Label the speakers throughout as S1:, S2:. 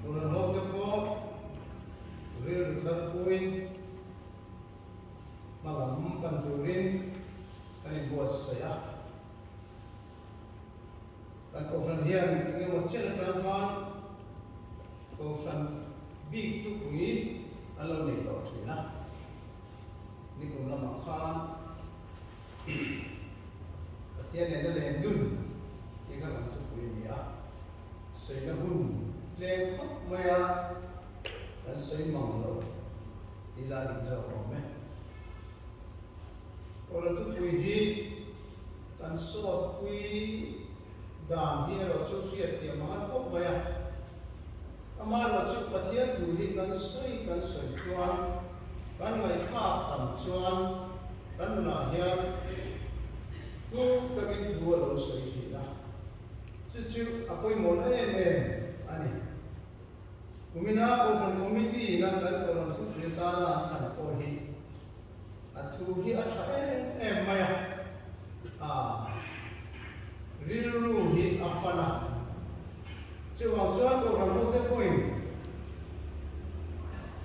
S1: Orang hok tepo real terpuin malam panturin kani buat saya kan kausan dia ingin macam terang kausan big tu kui alam ni kau sila ni kau lama kan tiada yang ada dun ia kan tu kui ni saya gun leng maya dan saya manglo ila di jauh orang tu kui kan so kui dan dia rocu siat dia mahat kok maya amar rocu patian tu kan sai cuan kan ngai kha tam cuan kan na hian tu takin tu lo sai sila chu apoi mon ani kumina ko from committee na kan orang tu dana than ko hi atu hi atha maya rilu hi afana chu wa chuan ko ram ho te point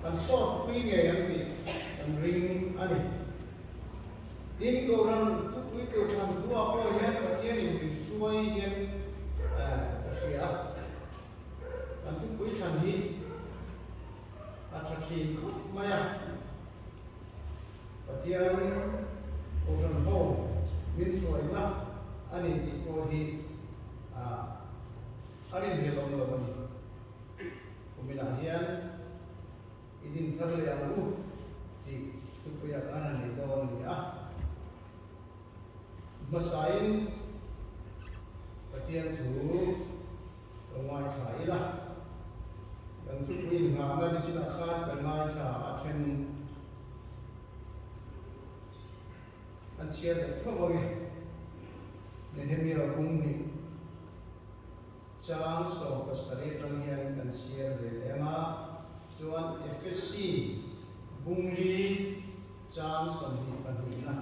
S1: kan so pui nge yang ti kan ring ani in ko ram tu pui ko tham tu a ko yan pathian in suai yan sia kan tu pui than hi athathi khop maya patian ko ram ho min suai na ani ti ko hi arin he long lo ni kumina hian idin tharle ang ti tupuya kana ni don ni masain patian tu ngoi thai la dan tu pui nga na di sina khat kan ngai tha athen an chia de tho nge Nehemiah Bungni Chang so pasare trangian kan share le lema chuan FSC Bungli Chang son hi panina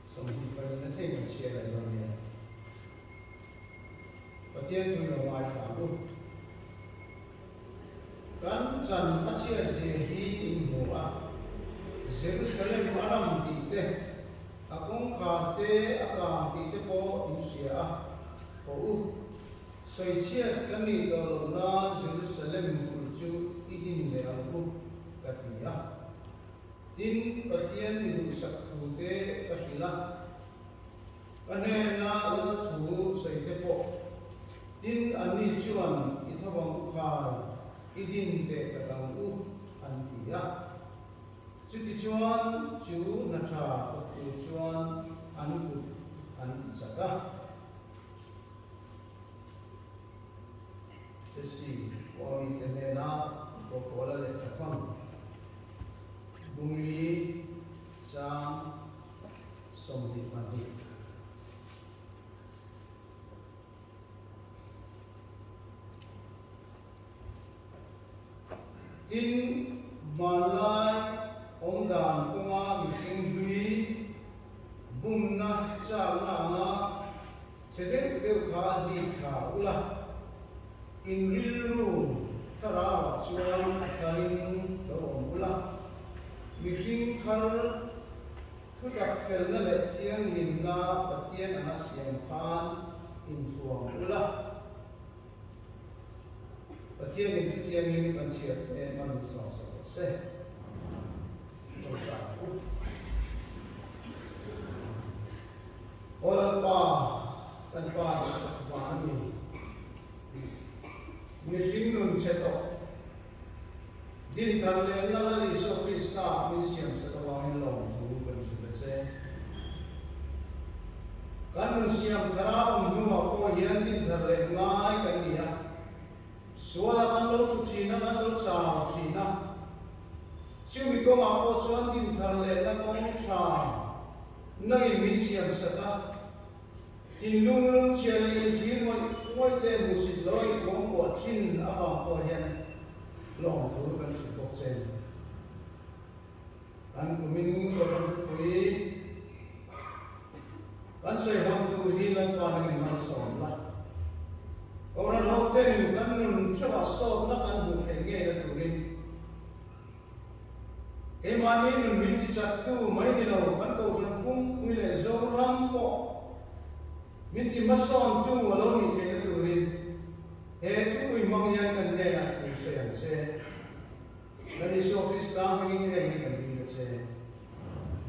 S1: son hi panina thei kan share le lo pathian tu lo mai sa lu kan chan achia je hi in hoa Jerusalem alam ti te akong khate akang ti te po insia po soi chiat kani do na Jerusalem kulchu idin le angu katia tin pathian ni sak thu te kasila ane na la thu soi te po tin ani chuan ithawang khai idin te katangu antia Siti chuan chu na tha tu chuan an saka sesi wami tenena ko kola le thapam bungli sang somdi pati tin malai ông đàn công an mình lui bung na cha na chế đến đều khá đi khá ula in rilu tara chuan tharin do ula mình thar thu đặc fel na le thiang lim na pathian a siam khan in thuang ula pathian in thiang lim kan chiat te man so se Ola pa kan pa wani mishing nun cheto din thar le na la li so krista min siam sa tawang long thu kan su se kan nun siam thara numa ko hian din thar le ngai kan nia suala kan lo tu china kan lo cha china Chumi ko ma po chuan din thar le na kong tha nai min siam sata tin lung chia le chi moi te musit loi kong ko thin ava ko hian long thu kan su ko chen kan kumin ko kan pui kan sei ham tu hi lan pa nang man som la ko ran no ten kan nun thwa so na kan bu thei nge na turin ke mani nun min ti chat tu mai ni no kan ko ran kum ui le zo ram po min ti mason tu lo ni thei na turin he tu ui mang yan kan de na tu se yan se na ni so Krista ming nge ni kan bi se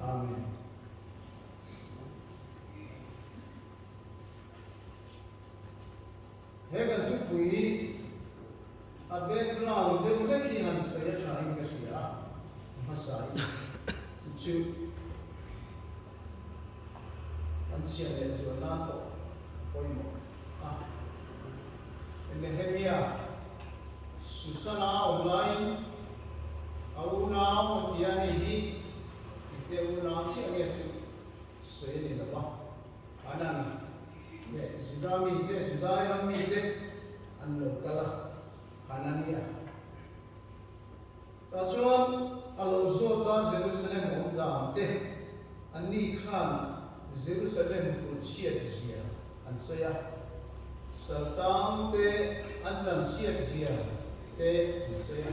S1: amen. Hegan tu pui a background de le ki han sa ya trying ka sia masai chu an sia le zo na to poi mo Nehemia Susana online auna mutiani hi te una chi age chu se ni la ba anan Sudami te Sudayami te anno kala Hanania. Tachuan alozo ta Jerusalem omdam te ani khan Jerusalem kun siat sia ansaya Sartam te anjan siat sia te ansaya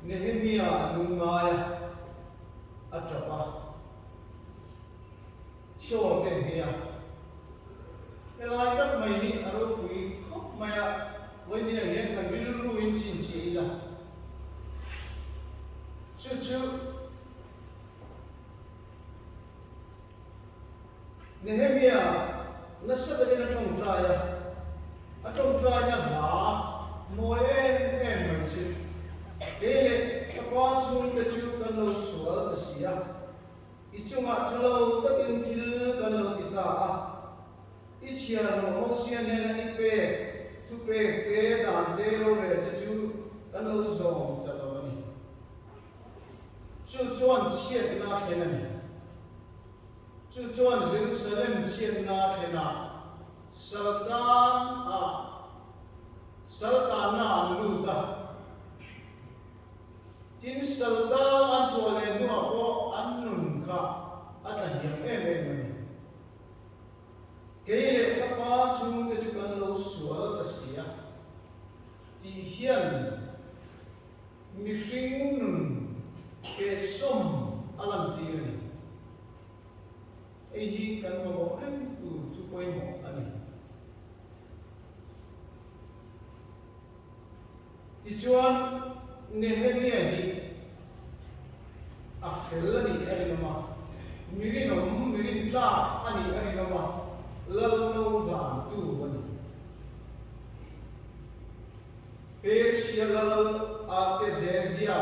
S1: Nehemia nungaya atrapa cho te hia Elai tak mai ni aro pui khop maya với nhà hiện thành viên ruin chín chỉ là chứ Nehemia nó sẽ đến trong trai ở trong trai nhà lá mỗi em mà chứ cái này các quan xuống cái chú cần lâu sửa cái gì ít chung à cho lâu tất nhiên thiếu cần lâu thì cả ít chia rồi mong xin nên là ít bề tu pe ke dan te ro re te chu kan lo zong ta lo ni chu chuan chiat na the na ni chu chuan Jerusalem chiat na the na Sultan na lu ta tin Sultan an cho le nu apo an nun kha atan yam em ni cái các ba chung cái chú cần lâu sửa cái gì á thì hiện mi sinh nun cái sum alam ti này ấy gì cần mà bỏ đến tu quay mỏ anh này thì chuan Nehemia đi afel ni anh mà mirin la anh mà lal no dan tu mani Persia lal Artezia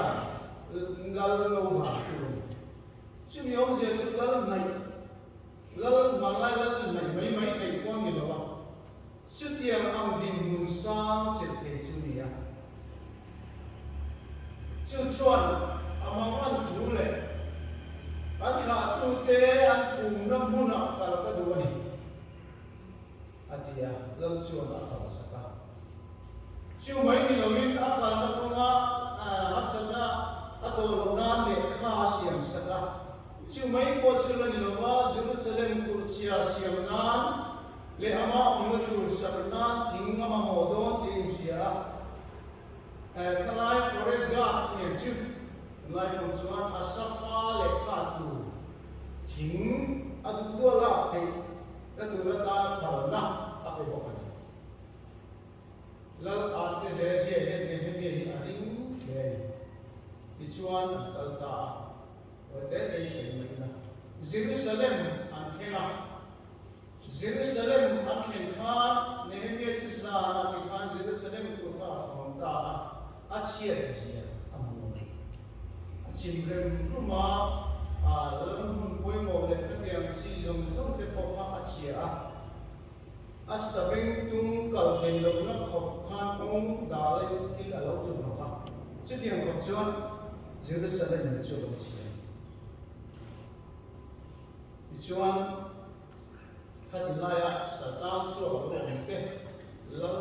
S1: lal no dan tu mani chim yom je chu lal malai lal nai mai kai kwang ni lawa chutiang ang din mun sang chet the chu ni ya chu chuan amang an tu le an kha tu te an kum na muna kal ka du ni atia lal chuan akal saka chu mai ni lomin akal na thunga hasana atolo nan le kha siam saka chu mai po chuan ni lova Jerusalem tu chia siam nan le ama ong tu sarna thing ama modon ting sia kalai forest guard ne chu lai thong chuan asafa le kha tu thing adu do la thei tu la ta kharna ape bokani lal arte se he ne hi aring le ichuan talta ote nation mai Jerusalem an thena Jerusalem an khen khan Nehemia ti sa na ti khan Jerusalem tu ka fonta achia sia amun achimrem ruma lam poi mo le katiam si jong jong te pokha achia asabeng tung kal khen lo na khop khan kong da le thil alo tu no ka chitiang khop chuan Jerusalem chu lo sia chuan khadilaya satang chu alo te lal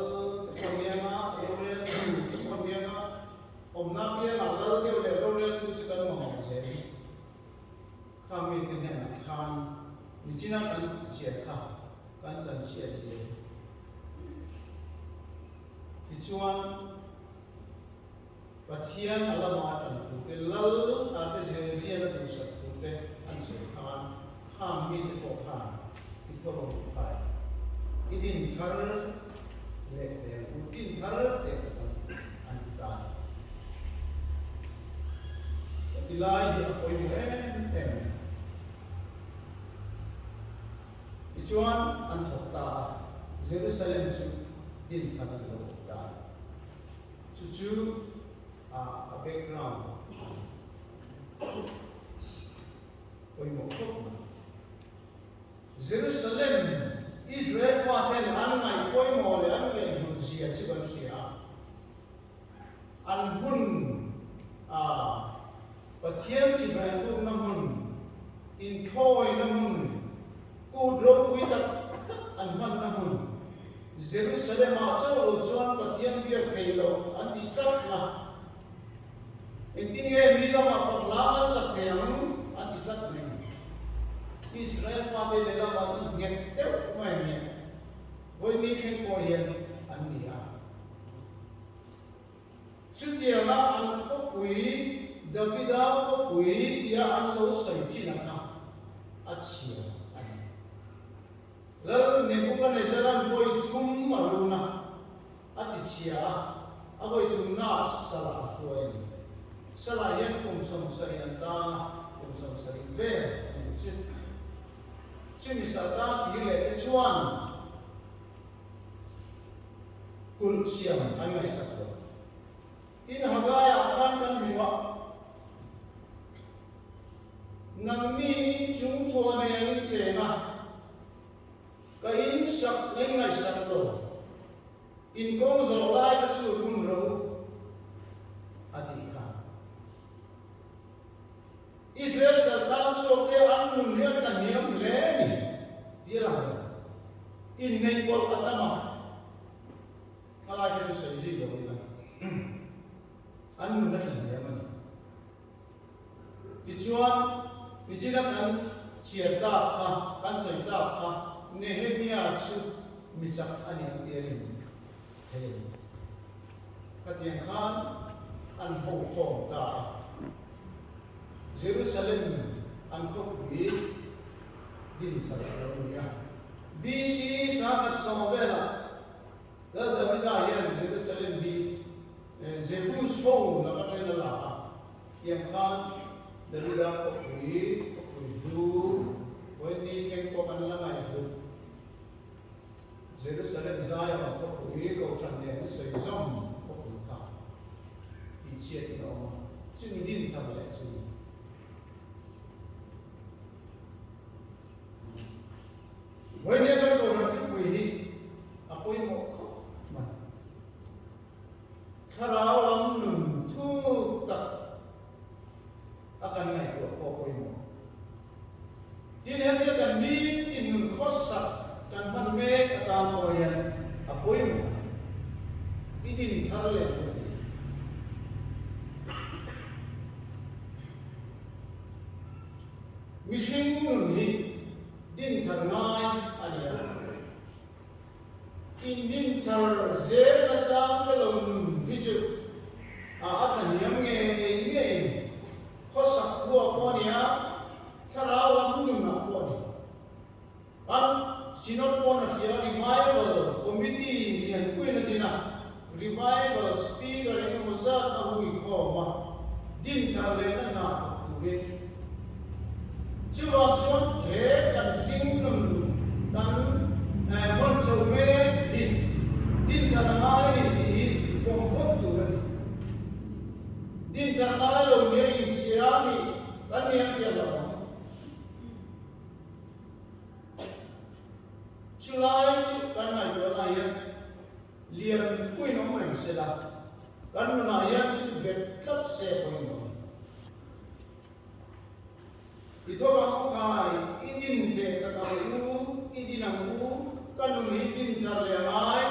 S1: komianga orel komianga omna pia la lal te le orel tu chikan ma se kami kene na khan nichina kan sia kha kan chan sia sia chuan pathian alama tan thu te lal ta te zia na du sat thu te an se khan kham mi te ko khan I thoro pai idin thar le te utin thar te an ta tilai hi apoi mu em chuan an thok ta Jerusalem chu din thar lo ta chu a background oi mo ko Jerusalem Israel fa ten an ngai koi mo le an ngai hun sia chi ban sia an hun a pathian chi ban lu na hun in thoi na hun ku dro pui tak an man na hun Jerusalem a chaw chuan pathian biar theilo an ti tak na intinge mila ma fakla sa theyang an ti tak na Israel fa de la ma ngek te mai ne voi ni khen ko hian an ni a chutia la an ko pui Davida ko pui tia an lo sai chi na ka achia ani lal ne ko ka ne jaran voi thum maruna ati chia a voi thum na sala foi sala yan kum som sarian ta kum som sari ve chimi sa ta ti le te chuan kul siam an ngai sak lo tin hagaya khan kan miwa nang ni chung thua ne ang che na ka in sak ngai sak lo in kong zo lai ka su kun ro ati kha Israel sa ta so ke an nun ne ka niam le ni dia la in nei kol atama kala ke so ji lo ni an nun na kan ya man ti chuan ni jina kan chia ta kha kan sai ta kha Nehemia chu mi chak ani ang tiarin thei katiang khan an ho khom ta Jerusalem an khop wi din thar ya BC sa khat sawela da Davida yan Jerusalem bi Jebus ho la ka tela la tiang khan Davida khop wi du when ni khen ko kan la mai du Jerusalem Zion ko wi ko san ne sai zom ko kha ti chia ti no chu ni din tha le chu when ne ka ko ran ti pui hi apoi mo ko man kharao lam nun thu tak akan ngai ko poi mo tin he ne kan ni in nun khosa kan man me atan mo yan apoi mo idin tharle mishing nun hi din tharnai ania in din thar zer na chang chalom hi chu a akan yam nge khosak thua ponia tharawa nun na poni an Sinod po na siya revival committee yan po na din na revival speaker yung mazat na hui ko ma din thale na nakaturin siya siyon kan sing nun kan mon sa ume din thale ni pongkot turan din thale lo niya yung siya ni kanyang kaya Sulai chu kan ngai ko na ya lian pui no mai se la kan na ya chu bet tat se ko no ito ba ko kai idin de ka ka u idin ang u kan no ni din tar ya ngai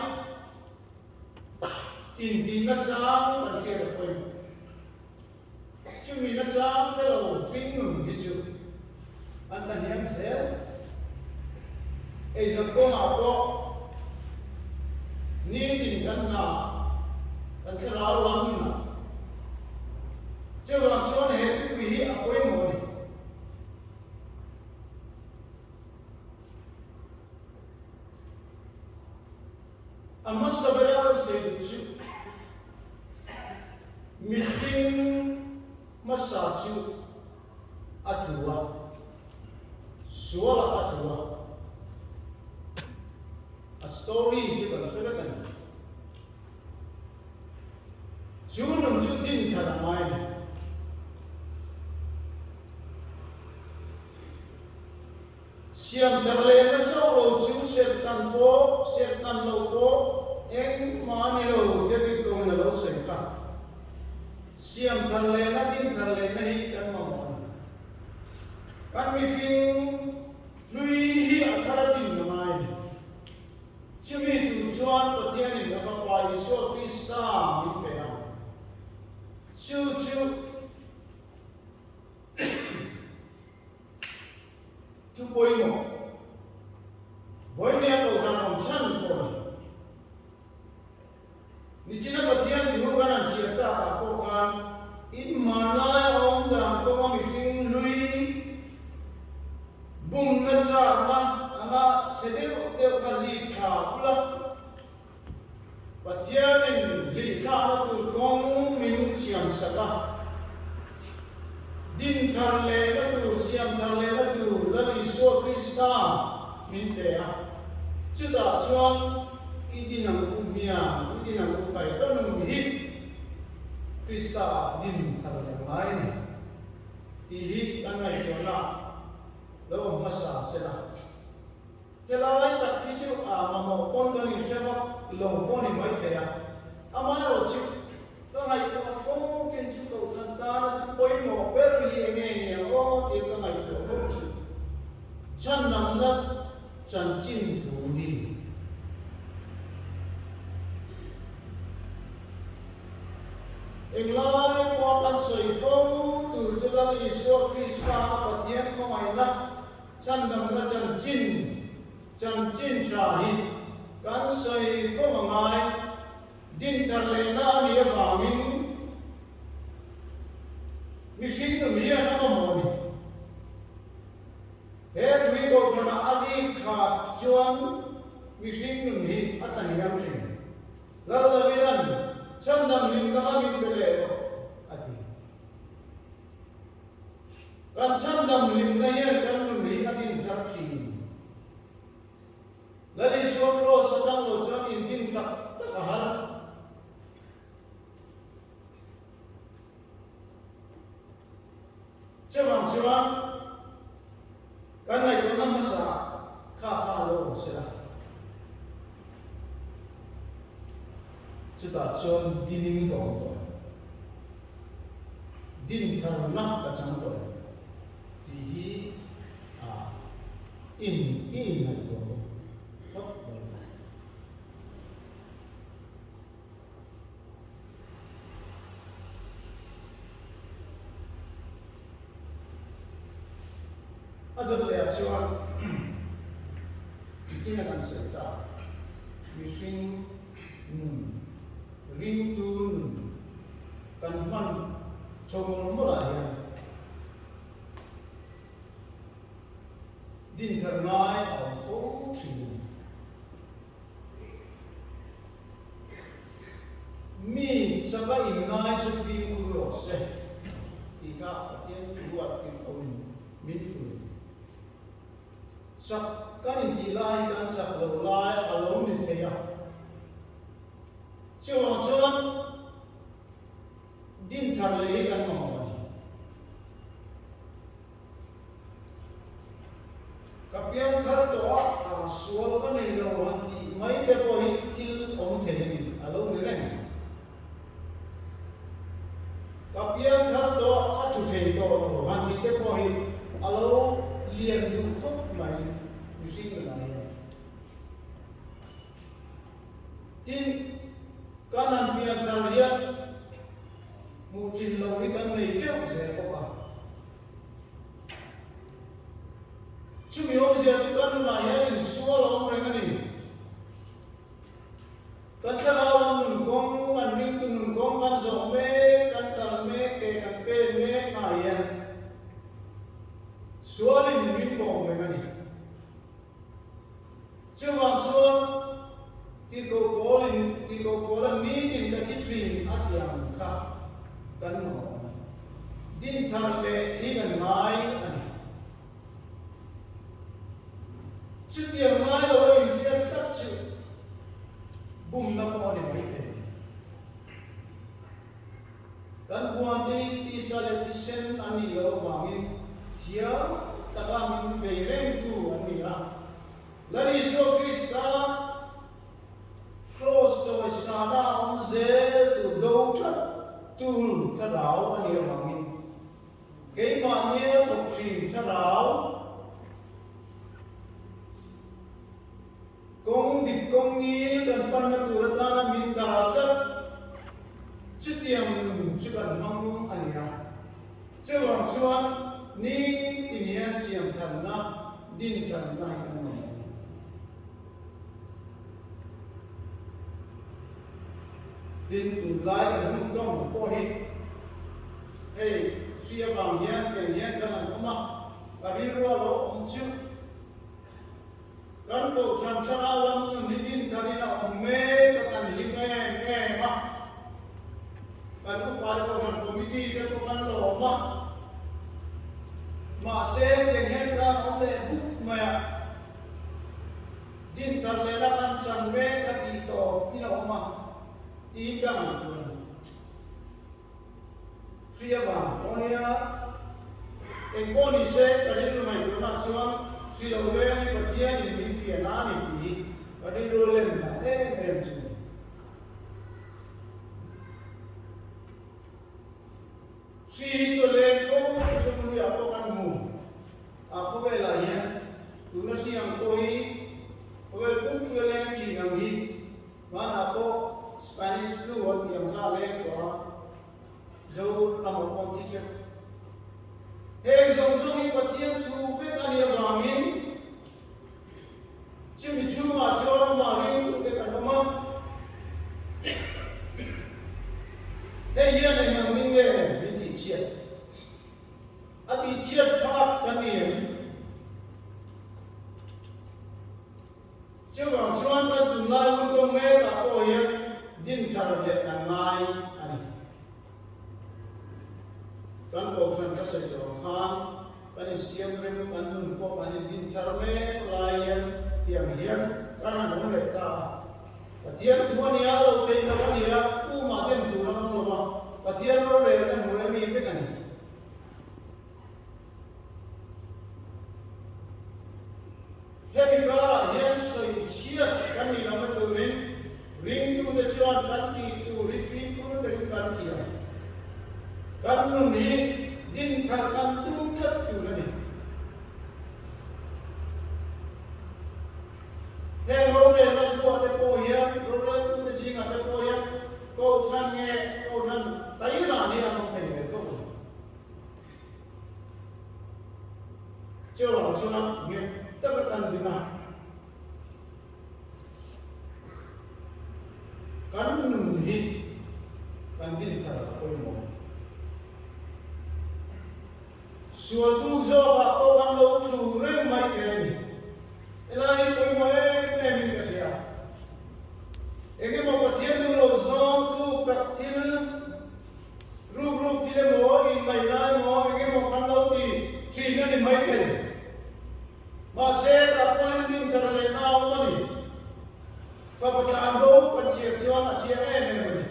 S1: in din na chang kan ke ko chu mi na chang ke lo fin no ni chu an ta niam se ai giờ có nào có ni tin gần na sa chu atua suala atua a story chu kan fela kan chu num chu din thana mai siam tharle na chau lo chu set tan lo ko eng mani lo ke bi ko na lo se ka siam tharle na din tharle na hi kan ma mo kan mi fin lui hi akhara din na mai chumi tu chuan pathian in na pa Isu Krista min pe a chu tu poimo voi ne ko ran om chan ko ni china pathian tu ga nan chia ta ko kan in manai om da ko ma mi fin lui bung na cha ma anga sede te khali kha ula pathian in li kha na tu kong min siam saka din thar le na tu siam thar le na tu la Isu Krista min pe a chuta chuan idinang umia idinang upai tanum hi Krista din thar le mai ni ti hi kangai ko na lo masa sela helai tak thi chu a mamo kon kan ni sewa lo poni mai thea amana ro chu lo ngai ko phong chen chu to san ta na chu poi mo per hi nge nge o ti ka ngai ko phong chu chan nam na chan chin thu ni englai ko kan soi phong tu chu la Isu Krista pathian ko mai na chan nam na chan chin tra hi kan soi phong ngai din thar le na ni awangin mi hring nu mi na ma mo ni he thui ko jona adi kha chuan mi hring nu mi athan yam thin la la viran chandam lim na min pele adi kan chandam lim na ye kan nu mi adin thar thin la di so ro sa dang lo chuan in din tak tak har Cuma karena itu nama sa kafalo sila. Sudah cuan dining dong, din karena kacang dong, tihi in itu, tak boleh. Ada reaksyon itingan serta missing ring tun kan man chomong mulai din ternai au fo trin mi saba ingai so fi kuro se tika patien buat tin koin min fu sak kan ti lai kan sak lo lai alone ni thea chuan din thar le kan ma kapiang thar to a sual kan ni lo han ti mai te po hi til om the ni alone ni ren kapiang thar to a thu the to lo han ti te po hi alone liền du khúc mai sinh lại tin kanan pian karya mungkin logi kan nei cheu se ko ba chumi om sia chu kan na ya in sual om rengani kan karawan nun kong an ring tu nun kong kan zo me kan kal me ke kan pe me na ya sualin min bom rengani Cuma suan tiko polan ni in ka kitrin at yang ka kan mo din thar le hi kan ngai ani chutiang ngai lo in sian chap chu bum na ko ni mai the kan buan te sti sa le ti sen ani lo wangin thia taka min be rem tu ani ha lani so krista cross to sana on zel to do tu ta dao ani wangin cái mà nhớ thuộc trình cho đạo công địch công nghi cần pan na tu ta na min da chất chữ tiệm chữ cần mong anh ya chữ hoàng xuân ni thì nhớ xiêm thần na din thần na anh này din tu lai cần hung công po hi hey xia vàng nhé cái nhé cái hàng mà cái đi rồi đó ông chịu cái cầu sản xuất lao động nhưng đi tin thay là ông mê cho cái gì nghe mà cái lúc qua cầu sản committee cái cầu ăn lẩu mà xem cái nhé cái ông để bút mà tin thay là cái chẳng mê cái gì đó cái nào mà tin cái nào xia vàng ông ấy cái con đi xe cái đi mày nó làm sao xí đầu lên cái kia thì mình phiền lá này thì cái đi rồi lên là thế em chứ xí cho lên số cho người ở con ngủ không phải là nhé tụi nó xí ăn tôi vậy cũng chưa lên chỉ làm gì mà là có Spanish flu thì làm sao lên có dấu là một con teacher hey giống như bác thiên thu với cái này vangin chỉ mình chú mà cho mà riêng cái cái đó mà hey yên này nhà mình nghe mình thì chết thì chết phát cái này chứ còn xuân ta tụi lai luôn tôi nghe là ôi din thar để ăn ngay anh kan ko san ka sai do khan kan siam rem kan nun ko kan din tharme layan tiang hian kan non le ta patian thuania lo thei na kan ya ku ma dem tu na lo ba patian lo le na mu mi fe kan he ka ra hian sai chia kan ni na ma tu ring tu de chuan kan ti tu ri fi tu de kan ti kan nun ni din thar kan tung kat tu na ni he lo le na tu ate po hian lo le tu de sing ate po hian ko san nge ko san tai na ni ang thei ve to cho lo suna nge ta ka kan din na kan nun hi kan din thar ko mo suatu zoga orang lo tu rem mai keni elai koi mai kemi kasia ege mo patien lo zon tu katil ru tile mo in mai lai mo ege mo kan lo ti trina ni mai keni ma se ta point din karale na o mani fa patan do kan chia chuan a chia mani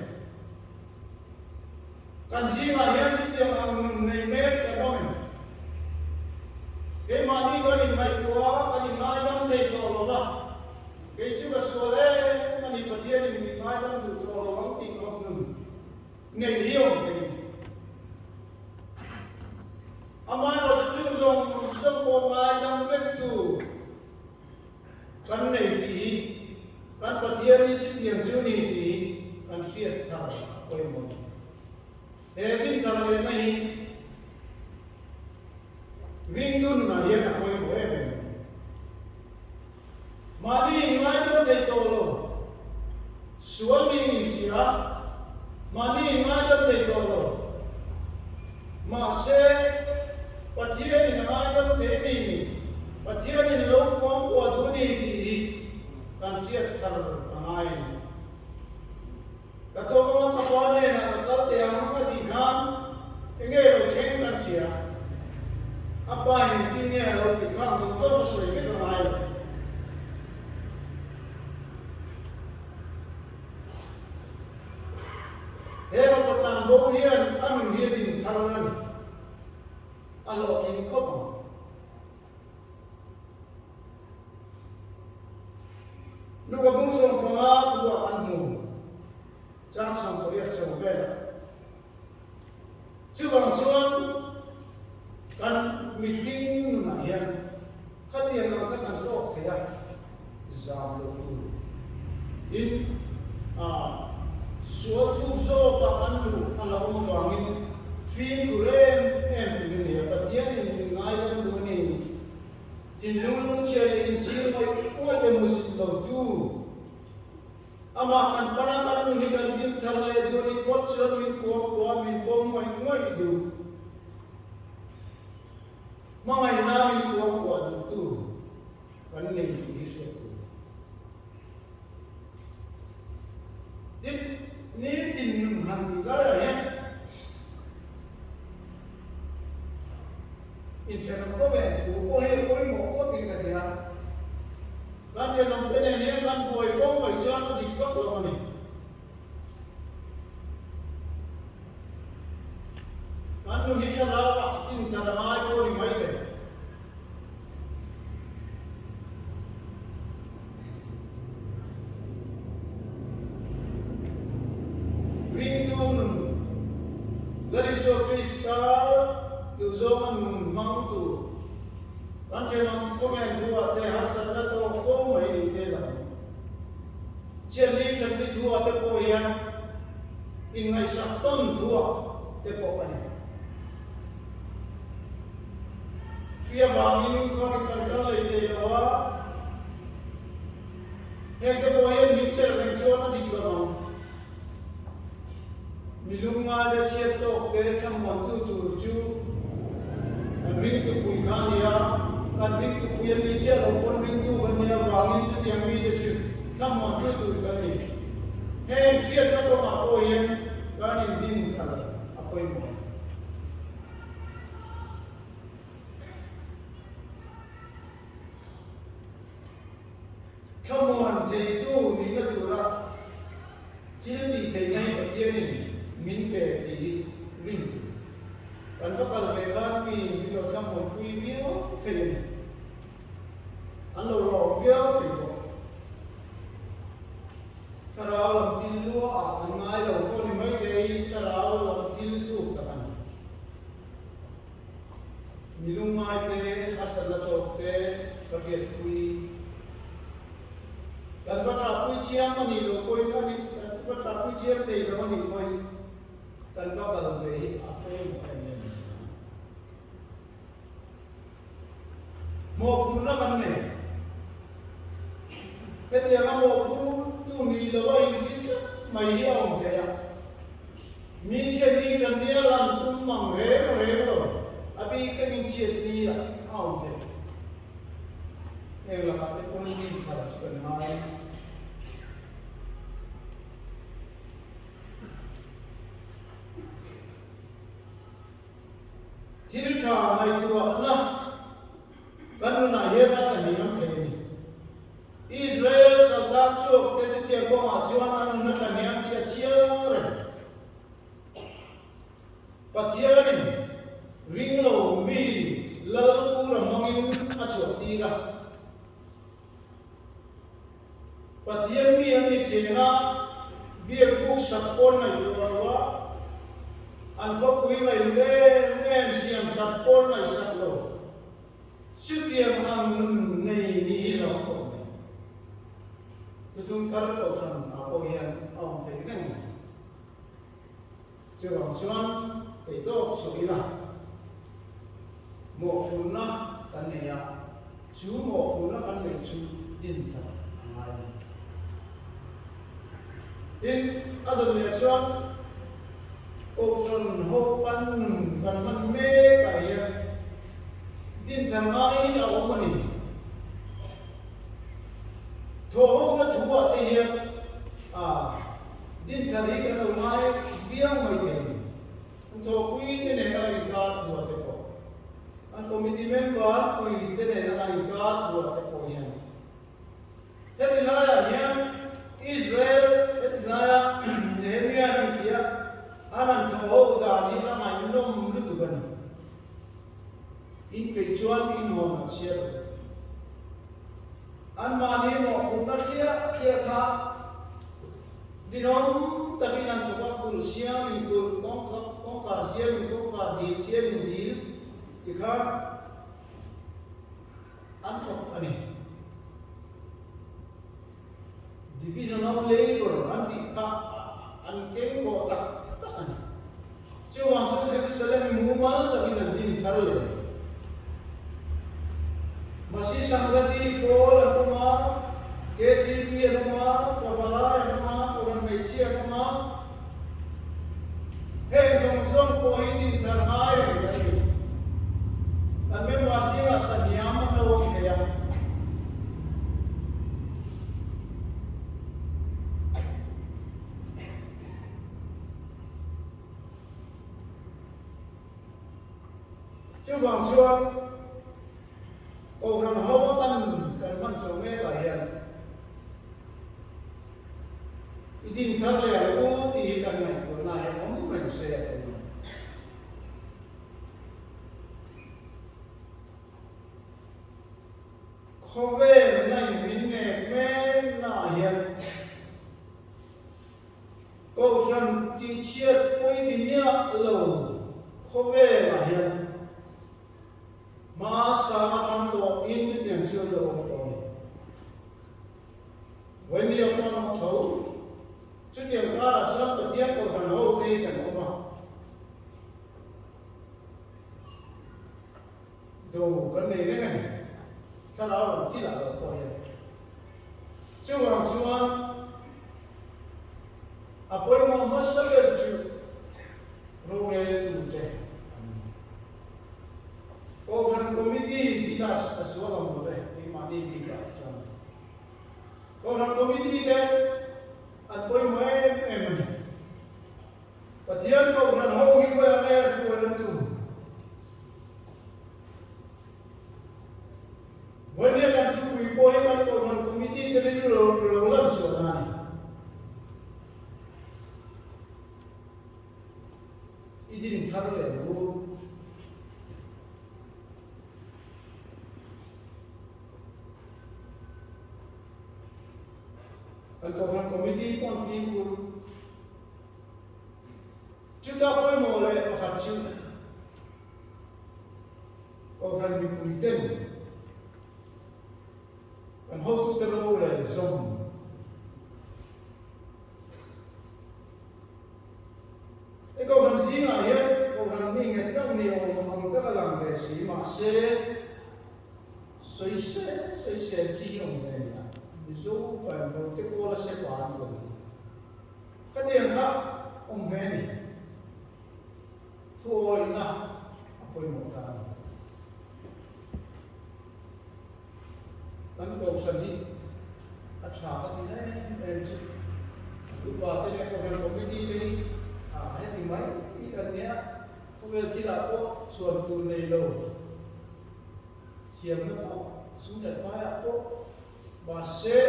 S1: kan zinga hian chi tiang ang nei me cha no cái mà đi có những ngày qua có những ngày năm thầy tổ là cái chú cái số lệ mà đi bật thiên thì những ngày năm thầy tổ là vẫn tình không ngừng ngày nhiều cái mai rồi chú dùng sông bồ mai năm vết tù căn này thì căn bật thiên đi chú tiền chú đi thì căn siết thảo quay một thế tin thảo lên này Vindun na yan ako yung buhay. Mani ngay daw kay Tolo. Suwami siya. Mani ngay daw kay Tolo. Mase patiyan na ngay daw kay Nini. Patiyan na loob ko ang kuwaduni di kan siya tarangayin. Katulong ang kapwane na katate ang matihan. Ingay, keng tang bo hian anu ni din tharan alo kin khop nu wa bung som panga tu an mu chang sam ko ya chau bela chu bang chuan kan mi hring nu na hian khatian ma kha kan tok thea zam lo tu in suốt thu so ka anu ala om wangin fin kurem em tu ni pa tian ni ngai dan du ni tin lung lung che in chi mai te mus lo tu ama kan pana kan ni kan din thar le du ni pot so min ko min bom mai ngoi du mai na min ko du tu kan ni ki se tu din ni tin nun han ti la ya in chen ko be tu ko he ko mo ko tin ka ya kan chen nom be ne kan boy phong mai chan di ko lo ni kan nu ni cha la wa in ta la mai ko ni mai che ring tu nun dari so krista tu zaman mang tu kan chen nom ko me tu wa te har sa na to ko mai ni te la chen ni chen ni tu wa te ko hian in ngai sak ton tu wa te po ani phía vàng in con cần có lợi thế đó hiện cái bộ hiện mình chơi mình cho nó đi vào mình lung ngai để chia tổ cái thằng bọn tu chú ring tu bùi khan ya kan ring tu bùi mình chia đầu con ring tu bên nhà vàng in sẽ tiếng mi để chú thằng bọn tu cái này hiện phía nó có mà bộ hiện cái này din thằng apa itu Come on, they do ni na tu ra. Chili they nay pa tiyan min pe di ring. Kan ka kal pe kan mi lo tham mon kui vio thei. An lo ro vio thei ko. Sarao lam til lo a an ngai lo ko ni mai thei sarao lam til tu ta kan. Milung mai te asal la to te ka viet kui dan ko tra pui chiam ani lo koi na ni ko tra pui chiam te lo ni koi dan ko ka ve a pe mo pun na kan ne pe te ga mo pun tu ni lo wa in si mai hi ong te ya mi che ni chan dia lam tum mang re lo abi ka ni che ni ya ong te la ka te pon ni thar sa nai til cha mai tu na kan na ye ta cha ni ram the ni Israel sa ta chok te te ko ma siwan an na ta ni am dia chiar patiarin ring lo mi lal ku ram mangin a chok ti ra Patian mi ang itsena biar buk sakpon na yuwa an ko kui ngai le em siam sakpon na saklo sutiam ang nun nei ni lo ko tutung kar ko san apo hian ong te neng chewang chuan kai to so ila mo kunna kan ne ya chu mo kunna kan ne chu din ta ngai in adon ya chuan ko son ho pan kan man me ka ya din thang ngai a o mani tho na thuwa te ya din thari ka no mai viang mai te tho kui te ne na ri ka thuwa te ko an committee member kui te ne na ri ka thuwa te ko ya he la ya Israel etnaya Nehemia nitia anan thau da ni la ngai nom lu tu kan in pe chuan in hon chia an ma ni mo kun na kia kha dinom takin an tu ka kul sia min kul kong ka sia min kong ka di sia min di ti kha an thok ani division of labor an ti kha an ken ko tak ani chuang so Jerusalem mu mal takin an din thar le masih sanggati Paul anuma, KTP anuma, Kavala anuma, orang Malaysia anuma, song point in terhai lagi. Kami masih akan nyaman lagi kaya. Cuba orang hawakan kalman some kayan. Idin karya lo di kanai pernah orang saya. Kove nai minne men na yan. Kau san ti chiat poi dinya lo. Kove na yan. Masa kanto into the answer of when you are not told, to the God of some of the echo and whole day and over. Though can they remain? Tell out of Tila for you. Children, Suan, a boy more must have you. No way to day. Orang komiti dinas aswalam boleh imani bikat jangan. Orang komiti deh, adpoi main emani. Patian kau orang hau hidup yang air suaran tu. Wanita kan cukup ipoi kan kau orang komiti jadi lolan suaran. Idin thar le lu. Orang komiti konfigur, juga apa mulai berhasil, orang dipulitem, kan hau tu terlalu zom. Orang singa ya, orang ni ngetang ni orang terkalang besi masih, soise cium ni. Zo kan te kola se kwaan ko. Kadiyan ka veni. Tuoy na apoy mo ka. Kan ko sani at saka din lupa tele ko ran komiti ni heti mai ikan niya tuwel kita po suan tunay lo. Siyam na po sudah paya po. Base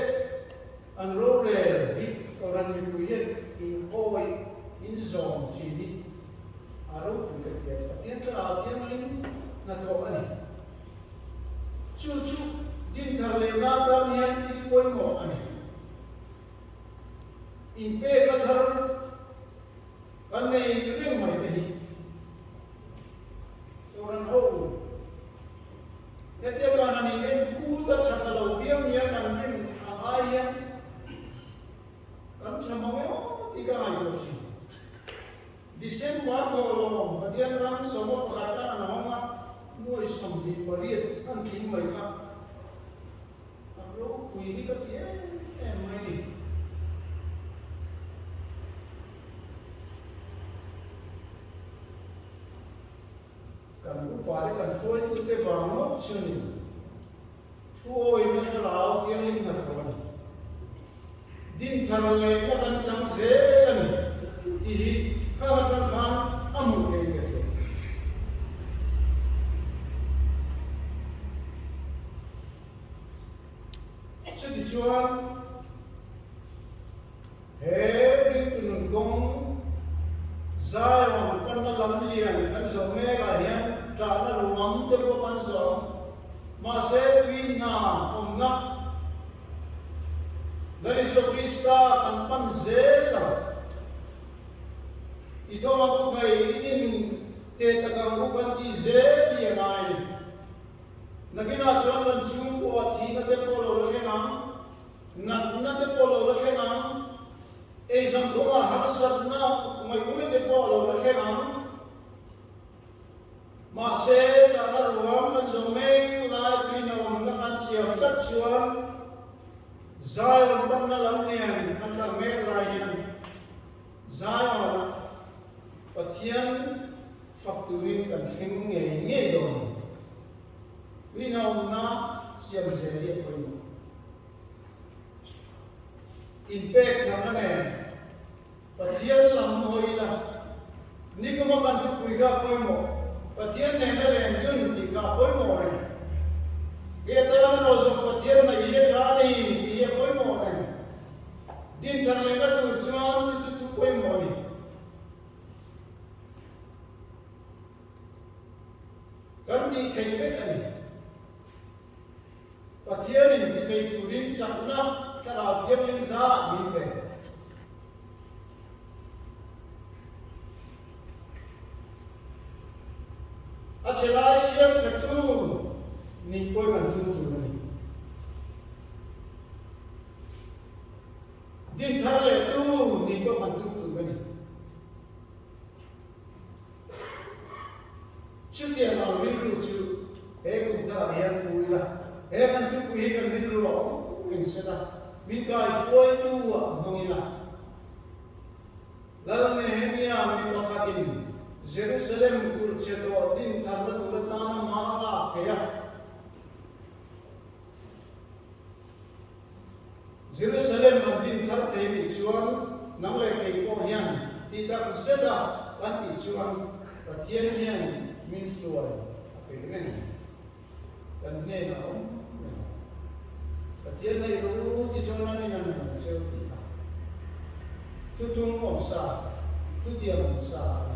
S1: an role di koran dipuyen in oi in zone chini aro pukatya patien terakhir ini na to ani cucu din tharle na ta nian ti poi mo ani in pe ka thar kan nei ring mai behi koran ho Ketika kanan ini kuda cakap biang ya kan ini ayam kan sama tiga hari sih. Desember kalau kemudian orang semua perkataan anak mulai sambil beriat kan king mereka. Kalau ini ketia ini. Kan upaya kan foi tu te vamo chuni. Foi na salau tiang ini na kawan. Din tharale na kan sang se ani. Ti ka kan amu ke ke. Sedi chuan he rin tunun gong za trả là ruộng cho bộ con gió mà sẽ tuy na ông ngắc dari Krista kan pan zela ito ako kay inin te tagang bukan ti zeli ngai nagina chuan kan sung ko at hi na te polo la kenang na te polo la kenang e jang ko haksat na mai ko te polo la kenang ma se ta na ruam na zome la pinaw na kan siya tat chuan Zion ban na lang niyan ang lamer layan Zion Pathian fakturin kan henge don winaw na siya bezeli ko impact na Pathian lam hoila ni ko makantu kuiga ko mo Pathian ne na len dun ti ka ko mo re Kita na rozok Pathian na iya chani iya ko mo re din tar le na tu chuan chu ko mo ni kan di kai pe ani Pathian ni kai turin chakna kara thiam ling za min pe achela siam thatu ni koi kan tu ni din thar le tu ni ko kan tu ni chutia na rin ru chu e ku thar hian puila e kan tu ku hi kan rin ru lo ring seta min kai foi tu wa ngila lal nehemia min wakatin Jerusalem kur cheto din thar la tu ta ma la kya Jerusalem din thar te ni chuan nang le ke ko hian ti dak zeda kan ti chuan Pathian hian min suai pe ren kan ne na Pathian nei ru ti chuan ni na na cheu ti ka tu tung mo sa tu tiam mo sa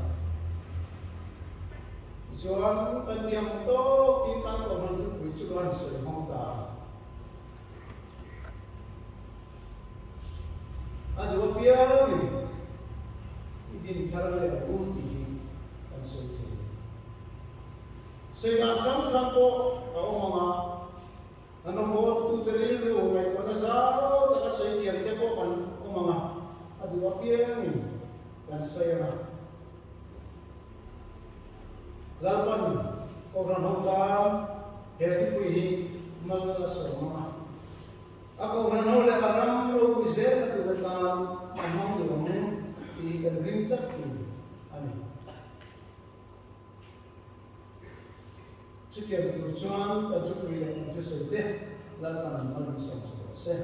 S1: chuan kan tiam to ki kan ko ran tu pu chuan se hong ta adu piang idin thar le u ti kan so ti se ga sam ko a o ma ano mo tu teril ru mai ko na sa ta ka se ti te ko kan o ma adu piang kan se na lalpan ko ran hong ta he ti ku hi mal la so ma ako ran ho le ram ro ku ze na tu ta among du mo I kan ring tat ani chikia tu chuan ta tu ku le tu se te lalpan mal so se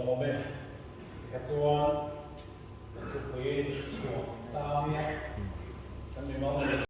S2: 我们个做就可以做大面，跟你们。